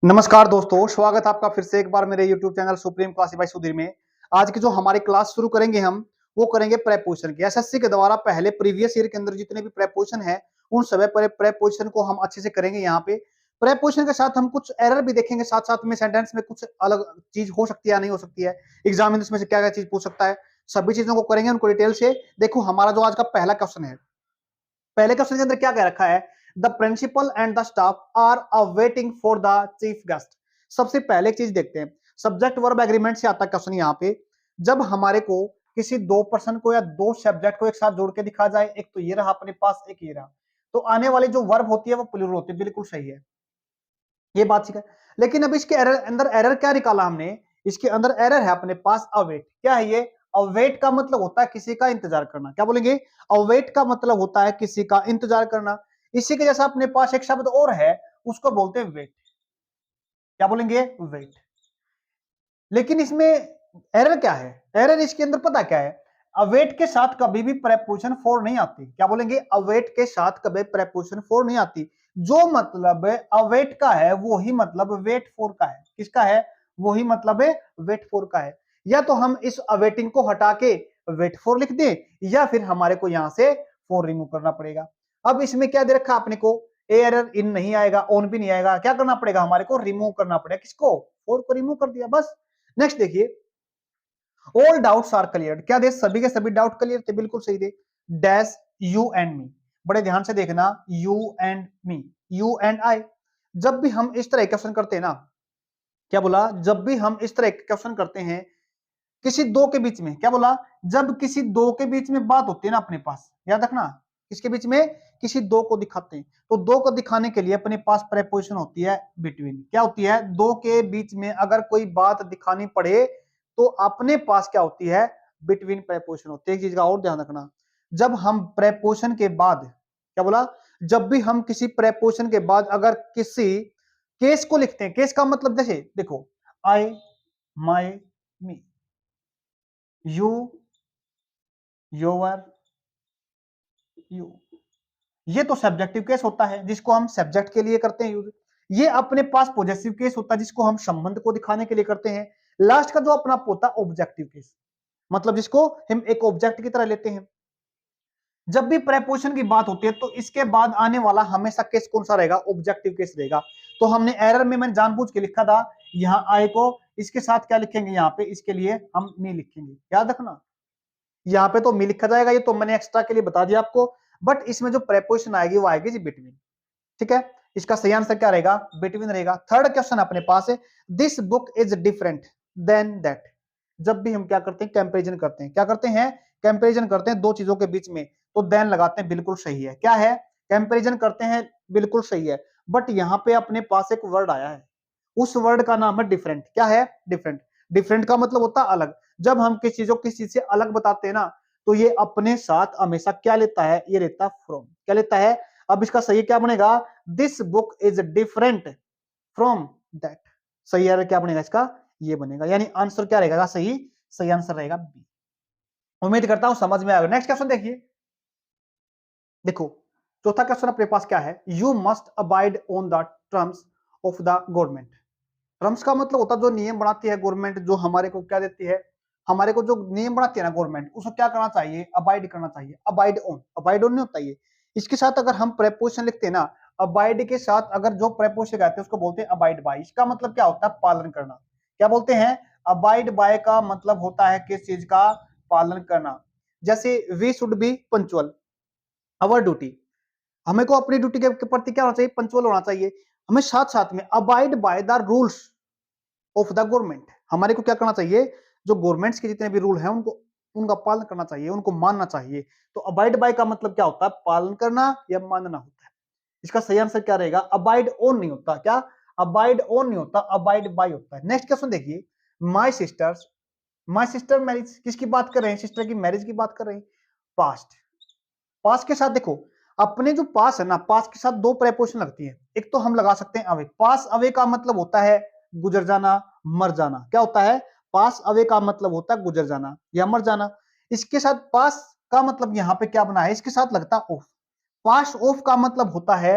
नमस्कार दोस्तों, स्वागत है आपका फिर से एक बार मेरे YouTube channel supreme classy by Sudhir में। आज की जो हमारी क्लास शुरू करेंगे हम, वो करेंगे प्रेपोजिशन की। एसएससी के द्वारा पहले प्रीवियस ईयर के अंदर जितने भी प्रेपोजिशन है, उन सभी प्रेपोजिशन को हम अच्छे से करेंगे यहाँ पे। प्रेपोजिशन के साथ हम कुछ एरर भी देखेंगे, साथ-साथ में सेंटेंस में कुछ अलग चीज हो सकती है या नहीं हो सकती है। एग्जाम में इसमें से क्या-क्या चीज पूछ सकता है, सभी चीजों को करेंगे उनको डिटेल से। देखो हमारा जो आज का पहला क्वेश्चन है, पहले क्वेश्चन के अंदर क्या कह रखा है, the principal and the staff are awaiting for the chief guest. सबसे पहले एक चीज देखते हैं, सब्जेक्ट वर्ब एग्रीमेंट से आता क्वेश्चन यहाँ पे। जब हमारे को किसी दो पर्सन को या दो सब्जेक्ट को एक साथ जोड़ के दिखा जाए, एक तो ये रहा अपने पास, एक ये रहा, तो आने वाली जो वर्ब होती है वो प्लूरल होती है। बिल्कुल सही है, ये बात ठीक है। लेकिन अब इसके एरर अंदर एरर क्या निकाला हमने, इसके अंदर एरर है अपने पास अवेट। क्या है ये? अवेट का मतलब होता है किसी का इंतजार करना। क्या बोलेंगे? अवेट का मतलब होता है किसी का इंतजार करना। इसी के जैसा अपने पास एक शब्द और है, उसको बोलते हैं वेट। क्या बोलेंगे? वेट। लेकिन इसमें एरर क्या है? एरर इसके अंदर पता क्या है, अवेट के साथ कभी भी प्रेपोजिशन फॉर नहीं आती। क्या बोलेंगे? अवेट के साथ कभी प्रेपोजिशन फॉर नहीं आती। जो मतलब अवेट का है वही मतलब वेट फॉर का है। किसका है? वही मतलब है वेट फॉर का है। या तो हम इस अवेटिंग को हटा के वेट फॉर लिख दें, या फिर हमारे को यहां से फॉर रिमूव करना पड़ेगा। अब इसमें क्या दे रखा आपने को, एरर इन नहीं आएगा, ऑन भी नहीं आएगा। क्या करना पड़ेगा हमारे को? रिमूव करना पड़ेगा। किसको? फॉर को रिमूव कर दिया, बस। नेक्स्ट देखिए, ऑल डाउट्स आर क्लियर। क्या दे? सभी के सभी डाउट क्लियर थे। बिल्कुल सही दे। Dash you and me. बड़े ध्यान से देखना, you and me, you and I. जब भी हम इस तरह क्वेश्चन करते हैं ना, क्या बोला? जब भी हम इस तरह क्वेश्चन करते हैं किसी दो के बीच में, क्या बोला? जब किसी दो के बीच में बात होती है ना अपने पास, याद रखना, किसके बीच में? किसी दो को दिखाते हैं, तो दो को दिखाने के लिए अपने पास प्रेपोजिशन होती है बिटवीन। क्या होती है? दो के बीच में अगर कोई बात दिखानी पड़े तो अपने पास क्या होती है? बिटवीन प्रेपोजिशन होती है। एक चीज का और ध्यान रखना, जब हम प्रेपोजिशन के बाद, क्या बोला? जब भी हम किसी प्रेपोजिशन के बाद अगर किसी केस को लिखते हैं, केस का मतलब जैसे देखो, आई, माई, मी, यू, योर, यू, ये तो सब्जेक्टिव केस होता है जिसको हम सब्जेक्ट के लिए करते हैं यूज। ये अपने पास पॉजेसिव केस होता है जिसको हम संबंध को दिखाने के लिए करते हैं। लास्ट का जो अपना होता है ऑब्जेक्टिव केस, मतलब जिसको हम एक ऑब्जेक्ट की तरह लेते हैं। जब भी प्रेपोजिशन की बात होती है तो इसके बाद आने वाला हमेशा केस कौन सा रहेगा? ऑब्जेक्टिव केस रहेगा। तो हमने एरर में मैंने जानबूझ के लिखा था यहाँ आई को, इसके साथ क्या लिखेंगे? यहाँ पे इसके लिए हम मी लिखेंगे। याद रखना, यहाँ पे तो मी लिखा जाएगा, ये तो मैंने एक्स्ट्रा के लिए बता दिया आपको। बट इसमें जो प्रेपोजिशन आएगी वो आएगी जी बिटवीन। ठीक है, इसका सही आंसर क्या रहेगा? बिटवीन रहेगा। थर्ड क्वेश्चन अपने पास है, this book is different than that. जब भी हम क्या करते हैं? कंपैरिजन करते हैं। क्या करते हैं? कंपैरिजन करते हैं दो चीजों के बीच में, तो देन लगाते हैं। बिल्कुल सही है। क्या है? कंपैरिजन करते हैं, बिल्कुल सही है। बट यहाँ पे अपने पास एक वर्ड आया है, उस वर्ड का नाम है डिफरेंट। क्या है? डिफरेंट। डिफरेंट का मतलब होता है अलग। जब हम किसी चीज को किसी चीज से अलग बताते हैं ना, तो ये अपने साथ हमेशा क्या लेता है? ये लेता है फ्रॉम। क्या लेता है? अब इसका सही क्या बनेगा? This book is different from that. सही है क्या बनेगा इसका? ये बनेगा। यानी आंसर क्या रहेगा सही? सही आंसर रहेगा बी। उम्मीद करता हूं समझ में आएगा। नेक्स्ट क्वेश्चन देखिए, देखो चौथा क्वेश्चन अपने पास क्या है, you must abide on the terms of the government. Terms का मतलब होता है जो नियम बनाती है गवर्नमेंट, जो हमारे को क्या देती है, हमारे को जो नियम बनाती है ना गवर्नमेंट, उसको क्या करना चाहिए? अबाइड करना चाहिए। अबाइड ऑन, अबाइड ऑन नहीं होता ये। इसके साथ अगर हम प्रेपोजिशन लिखते हैं ना, अबाइड के साथ अगर जो प्रेपोजिशन आते हैं उसको बोलते हैं अबाइड बाय। इसका मतलब क्या होता है? पालन करना। क्या बोलते हैं? अबाइड बाय का मतलब होता है किस चीज का? पालन करना। जैसे we should be punctual, our duty, हमें को अपनी ड्यूटी के प्रति क्या होना चाहिए? पंचुअल होना चाहिए। हमें साथ साथ में abide by the rules of the government, हमारे को क्या करना चाहिए? जो गवर्नमेंट्स के जितने भी रूल हैं उनको, उनका पालन करना चाहिए, उनको मानना चाहिए। तो अबाइड बाय का मतलब क्या होता है? पालन करना या मानना होता है। इसका सही आंसर क्या रहेगा? अबाइड ऑन नहीं होता। क्या? अबाइड ऑन नहीं होता, अबाइड बाय होता है। नेक्स्ट क्वेश्चन देखिए, my sister's, my sister marriage, किसकी बात कर रहे हैं? सिस्टर की मैरिज की बात कर रहे हैं। पास्ट, पास के साथ देखो, अपने जो पास है ना, पास के साथ दो प्रेपोजिशन लगती है। एक तो हम लगा सकते हैं अवे। पास अवे का मतलब होता है गुजर जाना, मर जाना। क्या होता है? पास अवे का मतलब होता है गुजर जाना या मर जाना। इसके साथ पास का मतलब यहाँ पे क्या बना है? इसके साथ लगता है ऑफ। पास ऑफ का मतलब होता है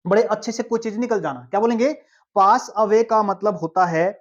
बड़े अच्छे से कोई चीज निकल जाना। क्या बोलेंगे? पास अवे का मतलब होता है,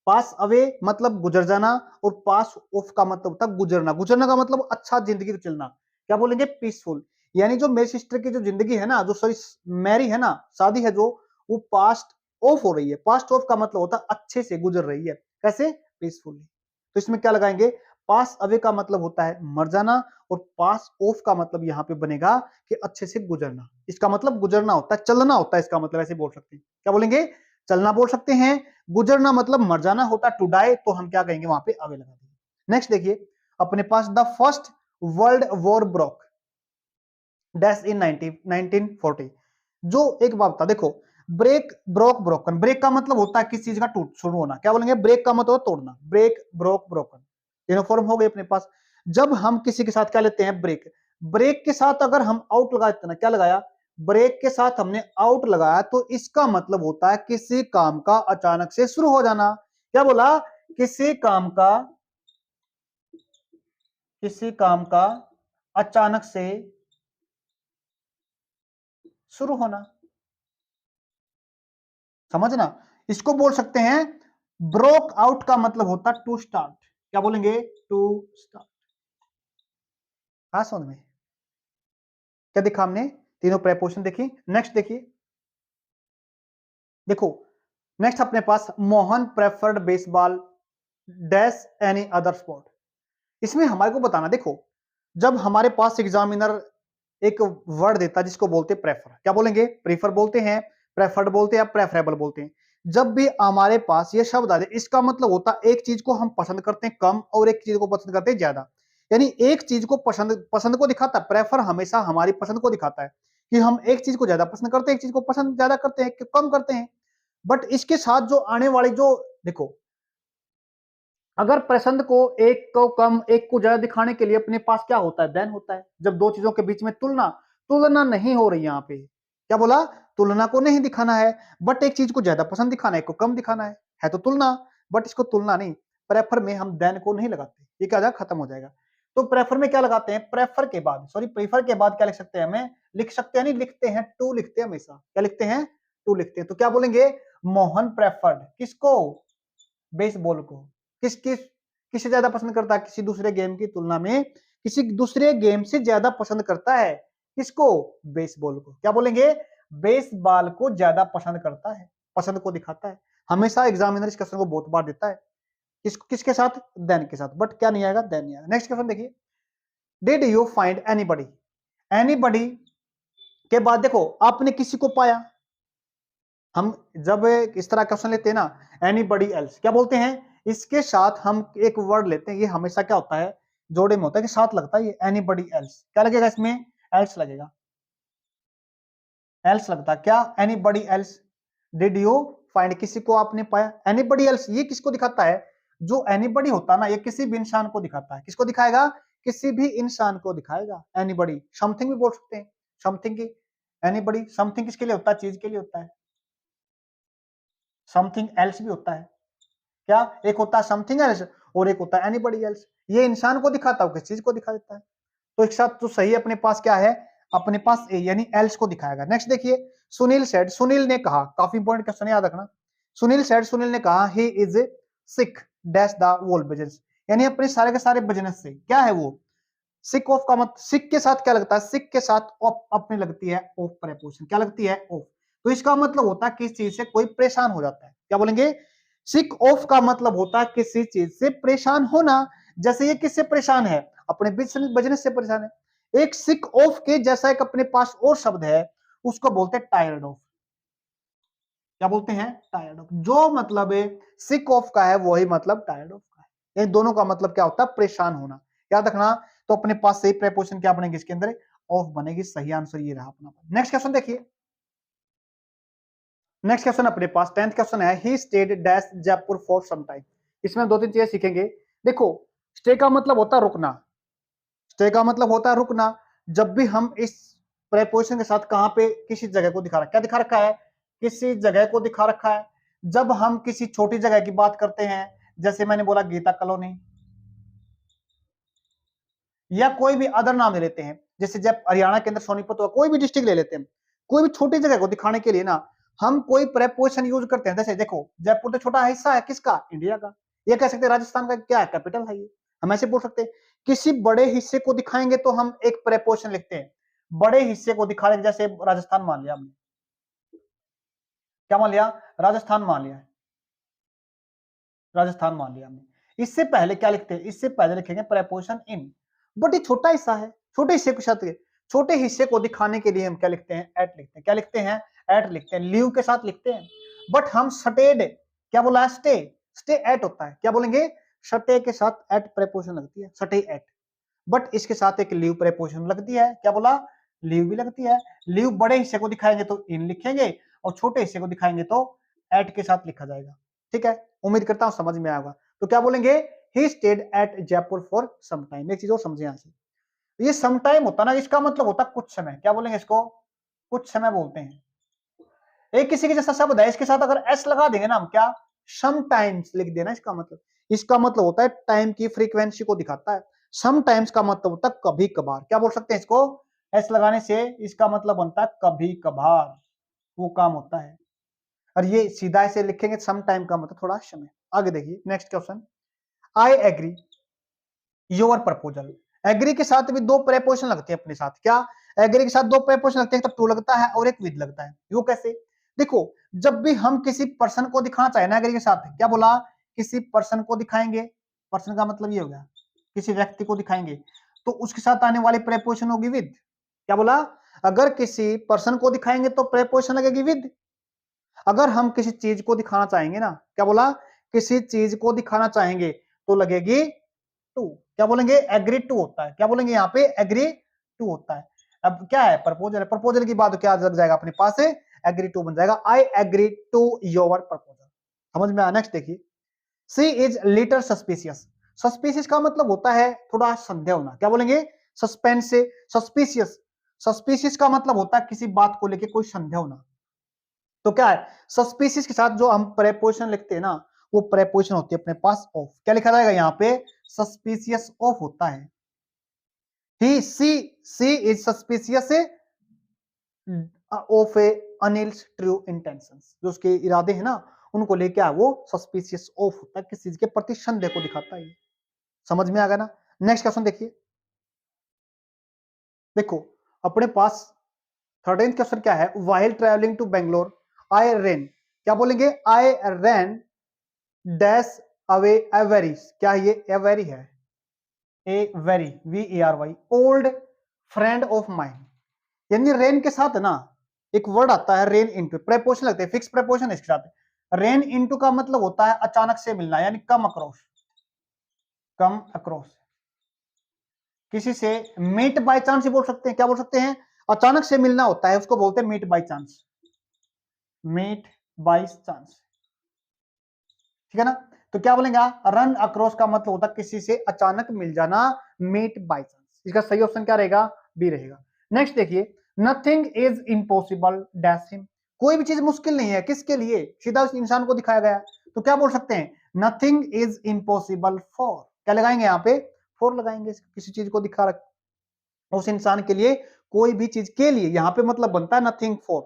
पास अवे मतलब गुजर जाना, और पास ऑफ का मतलब होता है गुजरना। गुजरना का मतलब अच्छा जिंदगी को चलना, क्या बोलेंगे, पीसफुल। यानी जो मेरी सिस्टर की जो जिंदगी है ना, जो सॉरी मैरी है ना, शादी है जो, वो पास्ट ऑफ हो रही है। पास्ट ऑफ का मतलब होता है अच्छे से गुजर रही है। कैसे, पीसफुली। तो इसमें क्या लगाएंगे, पास अवे का मतलब होता है मर जाना, और पास ऑफ का मतलब यहां पे बनेगा कि अच्छे से गुजरना। इसका मतलब गुजरना होता है, चलना होता है, इसका मतलब ऐसे बोल सकते हैं। क्या बोलेंगे, चलना बोल सकते हैं। गुजरना मतलब मर जाना होता है, टू डाई, तो हम क्या कहेंगे वहां पे अवे लगा देंगे। नेक्स्ट देखिए अपने पास, the first world war broke dash in 1940। जो एक बात था, देखो, ब्रेक ब्रोक ब्रोकन, ब्रेक का मतलब होता है किसी चीज का टूट शुरू होना, क्या बोलेंगे, ब्रेक का मतलब तोड़ना, ब्रेक ब्रोक ब्रोकन, तीनों फॉर्म हो गए अपने पास। जब हम किसी के साथ क्या लेते हैं, ब्रेक, ब्रेक के साथ अगर हम आउट लगा देते ना, क्या लगाया, ब्रेक के साथ हमने आउट लगाया, तो इसका मतलब होता है किसी काम का अचानक से शुरू हो जाना। क्या बोला, किसी काम का, किसी काम का अचानक से शुरू होना, समझना। इसको बोल सकते हैं ब्रोक आउट का मतलब होता है टू स्टार्ट। क्या बोलेंगे, टू स्टार्ट। हाँ समझ में, क्या देखा हमने, तीनों प्रेपोजिशन देखी। नेक्स्ट देखिए, देखो नेक्स्ट अपने पास, Mohan preferred baseball dash any other sport. इसमें हमारे को बताना, देखो जब हमारे पास एग्जामिनर एक वर्ड देता है जिसको बोलते हैं प्रेफर, क्या बोलेंगे, प्रीफर बोलते हैं, प्रेफर्ड बोलते हैं या प्रेफरेबल बोलते हैं। जब भी हमारे पास ये शब्द आ जाए, इसका मतलब होता है एक चीज को हम पसंद करते हैं कम, और एक चीज को पसंद करते हैं ज्यादा। यानी एक चीज को पसंद पसंद को दिखाता है, प्रेफर हमेशा हमारी पसंद को दिखाता है, कि हम एक चीज को ज्यादा पसंद करते हैं, एक चीज को पसंद ज्यादा करते हैं, कम करते हैं। बट इसके साथ जो आने वाली जो, देखो अगर पसंद को एक को कम एक को ज्यादा दिखाने के लिए अपने पास क्या होता है, देन होता है। जब दो चीजों के बीच में तुलना, तुलना नहीं हो रही यहाँ पे, क्या बोला, तुलना को नहीं दिखाना है, बट एक चीज को ज्यादा पसंद दिखाना है, एक को कम दिखाना है तो तुलना। बट इसको तुलना नहीं, प्रेफर में हम देन को नहीं लगाते, ये क्या जाएगा, खत्म हो जाएगा। तो प्रेफर में क्या लगाते हैं, प्रेफर के बाद, सॉरी प्रीफर के बाद क्या लिख सकते हैं, हमें लिख सकते हैं, नहीं लिखते हैं, टू लिखते हैं हमेशा, क्या लिखते हैं, टू लिखते हैं। तो क्या बोलेंगे, मोहन प्रेफर्ड किसको, बेसबॉल को, किस किस किसे ज्यादा पसंद करता है, किसी दूसरे गेम की तुलना में किसी दूसरे गेम से ज्यादा पसंद करता है, किसको, बेसबॉल को। क्या बोलेंगे, बेसबॉल को ज्यादा पसंद करता है, पसंद को दिखाता है। हमेशा एग्जामिनर इस क्वेश्चन को बहुत बार देता है, किसके साथ, देन के साथ, बट क्या नहीं आएगा, देन नहीं आएगा। नेक्स्ट क्वेश्चन देखिए, did you find anybody, anybody के बाद देखो आपने किसी को पाया। हम जब इस तरह क्वेश्चन लेते हैं ना, एनीबडी एल्स, क्या बोलते हैं, इसके साथ हम एक वर्ड लेते हैं, ये हमेशा क्या होता है, जोड़े में होता है कि साथ लगता है, ये एनीबडी एल्स, क्या लगेगा इसमें, एल्स लगेगा, एल्स लगता है क्या, anybody else. Did you find, किसी को आपने पाया, एनीबडी एल्स ये किसको दिखाता है, जो एनीबडी होता है ना, ये किसी भी इंसान को दिखाता है, किसको दिखाएगा, किसी भी इंसान को दिखाएगा। एनीबडी, समथिंग भी बोल सकते हैं, समथिंग की, एनीबडी, समथिंग किसके लिए होता है, चीज के लिए होता है, समथिंग एल्स भी होता है। क्या, एक होता है समथिंग एल्स और एक होता है एनीबडी एल्स। ये इंसान को दिखाता है, किस चीज को दिखा देता है। तो एक साथ तो सही अपने पास क्या है, अपने पास ए यानी एल्स को दिखाएगा। नेक्स्ट देखिए, सुनील सेड, सुनील ने कहा, काफी इंपॉर्टेंट क्वेश्चन याद रखना। सुनील सेड, सुनील ने कहा, he is sick dash the whole business, यानी अपने सारे के सारे बिजनेस से, क्या है वो, सिक ऑफ का मतलब, सिक के साथ क्या लगता है, सिक के साथ ऑफ अपने लगती है, ऑफ प्रेपोजिशन, क्या लगती है, ऑफ। तो इसका मतलब होता है किस चीज से कोई परेशान हो जाता है, क्या बोलेंगे, सिक ऑफ का मतलब होता है किसी चीज से परेशान होना। जैसे ये किससे परेशान है, अपने बिजनेस बिजनेस से परेशान है। एक सिक ऑफ के जैसा एक अपने पास और शब्द है, उसको बोलते हैं टायर्ड ऑफ, क्या बोलते हैं, टायर्ड ऑफ। जो मतलब सिक ऑफ का है वही मतलब टायर्ड ऑफ का है, इन दोनों का मतलब क्या होता है, परेशान होना, याद रखना। तो अपने पास सही प्रेपोजिशन क्या बनेगी इसके अंदर, ऑफ बनेगी, सही आंसर ये रहा अपना। नेक्स्ट क्वेश्चन देखिए, नेक्स्ट क्वेश्चन अपने पास 10th क्वेश्चन है, he stayed dash Jaipur for some time. इसमें दो तीन चीजें सीखेंगे। देखो स्टे का मतलब होता है रुकना, स्टे का मतलब होता है रुकना। जब भी हम इस प्रेपोजिशन के साथ कहां पे किसी जगह को दिखा रखा, क्या दिखा रखा है, किसी जगह को दिखा रखा है। जब हम किसी छोटी जगह की बात करते हैं, जैसे मैंने बोला गीता कॉलोनी, या कोई भी अदर नाम ले लेते हैं, जैसे जब हरियाणा के अंदर सोनीपत हुआ, कोई भी डिस्ट्रिक्ट ले लेते हैं, कोई भी छोटी जगह को दिखाने के लिए ना, हम कोई प्रेपोजिशन यूज करते हैं, जैसे देखो जयपुर तो छोटा हिस्सा है किसका, इंडिया का, ये कह सकते हैं राजस्थान का क्या है, कैपिटल है ये, हम ऐसे बोल सकते हैं। किसी बड़े हिस्से को दिखाएंगे तो हम एक प्रेपोजिशन लिखते हैं, बड़े हिस्से को दिखा रहे, जैसे राजस्थान मान लिया हमने, क्या मान लिया, राजस्थान मान लिया, राजस्थान मान लिया हमने। इससे पहले क्या लिखते हैं, इससे पहले लिखेंगे प्रेपोजिशन इन, बट ये छोटा हिस्सा है, छोटे हिस्से के साथ, छोटे हिस्से को दिखाने के लिए हम क्या लिखते हैं, एट लिखते हैं, क्या लिखते हैं, एट लिखते हैं, लीव के साथ लिखते हैं। बट हम स्टेड, क्या बोला है, स्टे, स्टे एट होता है, क्या बोलेंगे, स्टे के साथ एट प्रेपोजिशन लगती है, स्टे एट, बट इसके साथ एक लीव प्रेपोजिशन लगती है, क्या बोला, लीव भी लगती है। लीव बड़े हिस्से को दिखाएंगे तो इन लिखेंगे, और छोटे हिस्से को दिखाएंगे तो एट के साथ लिखा जाएगा, ठीक है। उम्मीद करता हूं समझ में आएगा। तो क्या बोलेंगे, he stayed at Jaipur for some time. एक चीज और समझे यहां से, ये सम टाइम होता ना, इसका मतलब होता कुछ समय, क्या बोलेंगे इसको, कुछ समय बोलते हैं। एक किसी के जैसा शब्द है, इसके साथ अगर एस लगा देंगे ना हम, क्या, सम टाइम्स लिख देना, इसका मतलब होता है टाइम की फ्रीक्वेंसी को दिखाता है। सम टाइम्स का मतलब होता है कभी कभार, क्या बोल सकते हैं इसको, एस लगाने से इसका मतलब बनता है कभी कभार, वो काम होता है। और ये सीधा ऐसे लिखेंगे, सम टाइम का मतलब थोड़ा समय। आगे देखिए next question, I agree your proposal. Agree के साथ भी दो प्रेपोजिशन लगते हैं अपने साथ, क्या, एग्री के साथ दो प्रेपोजिशन लगते हैं, तो टू लगता है और एक विद लगता है। वो कैसे, देखो जब भी हम किसी पर्सन को दिखाना चाहे ना, एग्री के साथ क्या बोला, किसी पर्सन को दिखाएंगे, पर्सन का मतलब ये हो गया किसी व्यक्ति को दिखाएंगे, तो उसके साथ आने वाली प्रेपोजिशन होगी विद, क्या बोला, अगर किसी पर्सन को दिखाएंगे तो प्रेपोजिशन लगेगी विद, अगर हम किसी चीज को दिखाना चाहेंगे ना, क्या बोला, किसी चीज को दिखाना चाहेंगे तो लगेगी टू, क्या बोलेंगे, एग्री टू होता है, क्या बोलेंगे यहाँ पे, एग्री टू होता है। अब क्या है, प्रपोजल है, प्रपोजल की बात क्या लग जाएगा अपने पास, एग्री टू बन जाएगा, I agree to your proposal. समझ में आया। नेक्स्ट देखिए, she is little suspicious. Suspicious का मतलब होता है थोड़ा संदेह होना, क्या बोलेंगे, सस्पेंस से सस्पिशियस, सस्पिशियस का मतलब होता है किसी बात को लेके कोई संदेह होना। तो क्या है, सस्पिशियस के साथ जो हम प्रेपोजिशन लिखते हैं ना, वो प्रेपोजिशन होती है अपने पास ऑफ, क्या लिखा जाएगा यहाँ पे, सस्पिशियस ऑफ होता है। He she is suspicious of a अनिल्स ट्रू इंटेंशंस, जो उसके इरादे हैं ना उनको लेके आ, वो सस्पिशियस ऑफ होता है, किसी चीज के प्रति संदेह को दिखाता है। समझ में आ गया ना। नेक्स्ट क्वेश्चन देखिए, देखो अपने पास 13th क्वेश्चन क्या है, while travelling to Bangalore I ran, क्या बोलेंगे, I ran dash away a very, क्या ये ए वेरी है, a very VERY old friend of mine, यानी रेन के साथ ना एक वर्ड आता है रेन इनटू, प्रेपोजिशन लगते हैं, फिक्स प्रेपोजिशन इसके साथ। रेन इनटू का मतलब होता है अचानक से मिलना, यानी कम अक्रॉस, कम अक्रॉस, किसी से मीट बाय चांस ही बोल सकते हैं, क्या बोल सकते हैं, अचानक से मिलना होता है उसको बोलते हैं meet by chance, meet by chance, ठीक है ना। तो क्या बोलेंगे, रन अक्रॉस का मतलब होता है किसी से अचानक मिल जाना, मीट बाय चांस, इसका सही ऑप्शन क्या रहेगा, बी रहेगा। नेक्स्ट देखिए, nothing is impossible dash him, कोई भी चीज मुश्किल नहीं है, किसके लिए, सीधा उस इंसान को दिखाया गया, तो क्या बोल सकते हैं, नथिंग इज इम्पॉसिबल फॉर, क्या लगाएंगे यहाँ पे, फॉर लगाएंगे, किसी चीज को दिखा रख उस इंसान के लिए, कोई भी चीज के लिए, यहाँ पे मतलब बनता है नथिंग फॉर,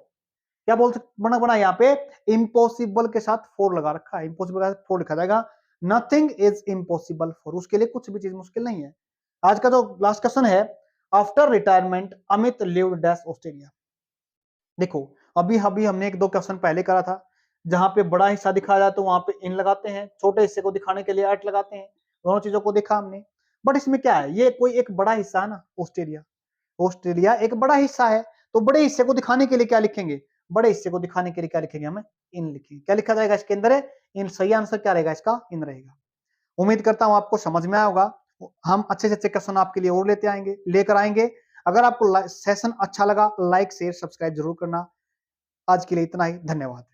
क्या बोल सकते बना बना यहाँ पे इम्पॉसिबल के साथ फोर लगा रखा है, इम्पॉसिबल के साथ फोर लिखा जाएगा, नथिंग इज इम्पॉसिबल फॉर, उसके लिए कुछ भी चीज मुश्किल नहीं है। आज का जो लास्ट क्वेश्चन है, after retirement Amit lived dash Australia. देखो अभी अभी हमने एक दो क्वेश्चन पहले करा था, जहां पे बड़ा हिस्सा दिखाया जाए तो वहां पे इन लगाते हैं, छोटे हिस्से को दिखाने के लिए एट लगाते हैं, दोनों चीजों को देखा हमने। बट इसमें क्या है, ये कोई एक बड़ा हिस्सा है ना, ऑस्ट्रेलिया, ऑस्ट्रेलिया एक बड़ा हिस्सा है, तो बड़े हिस्से को दिखाने के लिए क्या लिखेंगे, बड़े हिस्से को दिखाने के लिए क्या लिखेंगे, हमें इन लिखेंगे, क्या लिखा जाएगा इसके अंदर है इन, सही आंसर क्या रहेगा इसका, इन रहेगा। उम्मीद करता हूं आपको समझ में आया होगा, हम अच्छे से अच्छे क्वेश्चन आपके लिए और लेकर आएंगे। अगर आपको सेशन अच्छा लगा, लाइक शेयर सब्सक्राइब जरूर करना। आज के लिए इतना ही, धन्यवाद।